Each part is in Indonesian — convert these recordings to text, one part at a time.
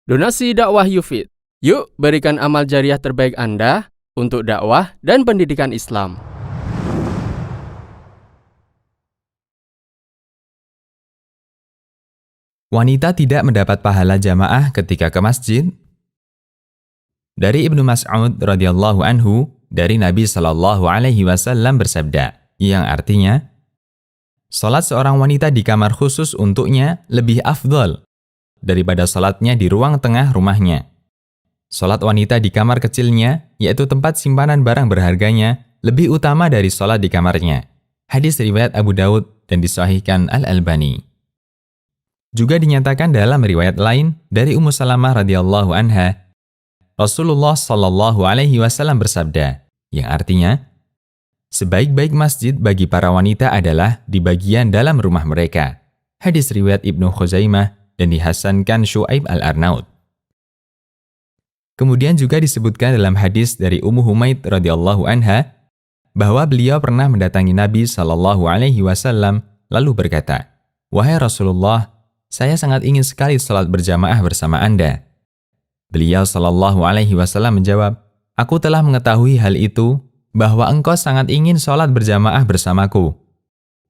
Donasi dakwah Yufid. Yuk berikan amal jariah terbaik Anda untuk dakwah dan pendidikan Islam. Wanita tidak mendapat pahala jamaah ketika ke masjid. Dari Ibnu Mas'ud radhiyallahu anhu, dari Nabi sallallahu alaihi wasallam bersabda, yang artinya, salat seorang wanita di kamar khusus untuknya lebih afdal daripada salatnya di ruang tengah rumahnya. Salat wanita di kamar kecilnya, yaitu tempat simpanan barang berharganya, lebih utama dari salat di kamarnya. Hadis riwayat Abu Daud dan disahihkan Al-Albani. Juga dinyatakan dalam riwayat lain dari Ummu Salamah radhiyallahu anha, Rasulullah sallallahu alaihi wasallam bersabda, yang artinya, sebaik-baik masjid bagi para wanita adalah di bagian dalam rumah mereka. Hadis riwayat Ibnu Khuzaimah dan dihasankan Syu'aib Al-Arnaud. Kemudian juga disebutkan dalam hadis dari Ummu Humaid radhiyallahu anha bahwa beliau pernah mendatangi Nabi sallallahu alaihi wasallam lalu berkata, "Wahai Rasulullah, saya sangat ingin sekali salat berjamaah bersama Anda." Beliau sallallahu alaihi wasallam menjawab, "Aku telah mengetahui hal itu bahwa engkau sangat ingin salat berjamaah bersamaku.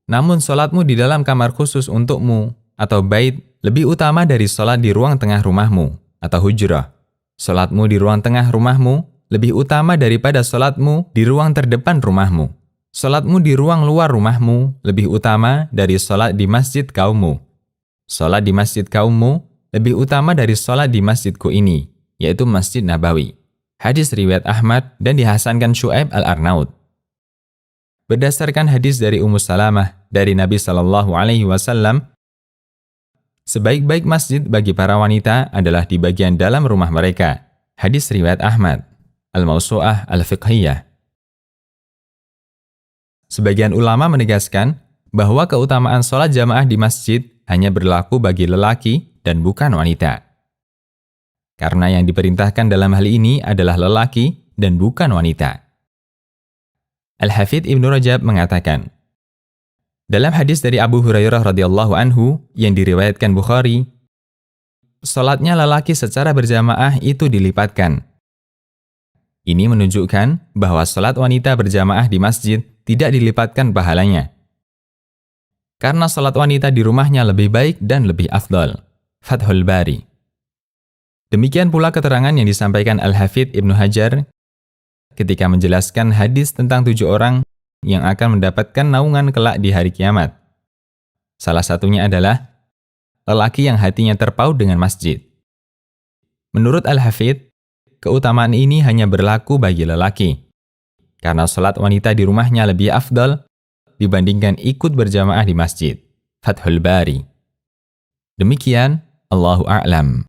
Namun salatmu di dalam kamar khusus untukmu atau bait lebih utama dari salat di ruang tengah rumahmu atau hujrah. Salatmu di ruang tengah rumahmu lebih utama daripada salatmu di ruang terdepan rumahmu. Salatmu di ruang luar rumahmu lebih utama dari salat di masjid kaummu. Salat di masjid kaummu lebih utama dari salat di masjidku ini, yaitu Masjid Nabawi." Hadis riwayat Ahmad dan dihasankan Syu'aib Al-Arnaud. Berdasarkan hadis dari Ummu Salamah dari Nabi sallallahu alaihi wasallam, sebaik-baik masjid bagi para wanita adalah di bagian dalam rumah mereka. Hadis riwayat Ahmad, Al-Mawsu'ah Al-Fiqhiyah. Sebagian ulama menegaskan bahwa keutamaan sholat jamaah di masjid hanya berlaku bagi lelaki dan bukan wanita. Karena yang diperintahkan dalam hal ini adalah lelaki dan bukan wanita. Al-Hafidz Ibnu Rajab mengatakan, dalam hadis dari Abu Hurairah radhiyallahu anhu yang diriwayatkan Bukhari, salatnya lelaki secara berjamaah itu dilipatkan. Ini menunjukkan bahwa salat wanita berjamaah di masjid tidak dilipatkan pahalanya. Karena salat wanita di rumahnya lebih baik dan lebih afdal. Fathul Bari. Demikian pula keterangan yang disampaikan Al-Hafidz Ibnu Hajar ketika menjelaskan hadis tentang 7 orang yang akan mendapatkan naungan kelak di hari kiamat. Salah satunya adalah lelaki yang hatinya terpaut dengan masjid. Menurut Al-Hafidz, keutamaan ini hanya berlaku bagi lelaki, karena salat wanita di rumahnya lebih afdal dibandingkan ikut berjamaah di masjid. Fathul Bari. Demikian, Allahu a'lam.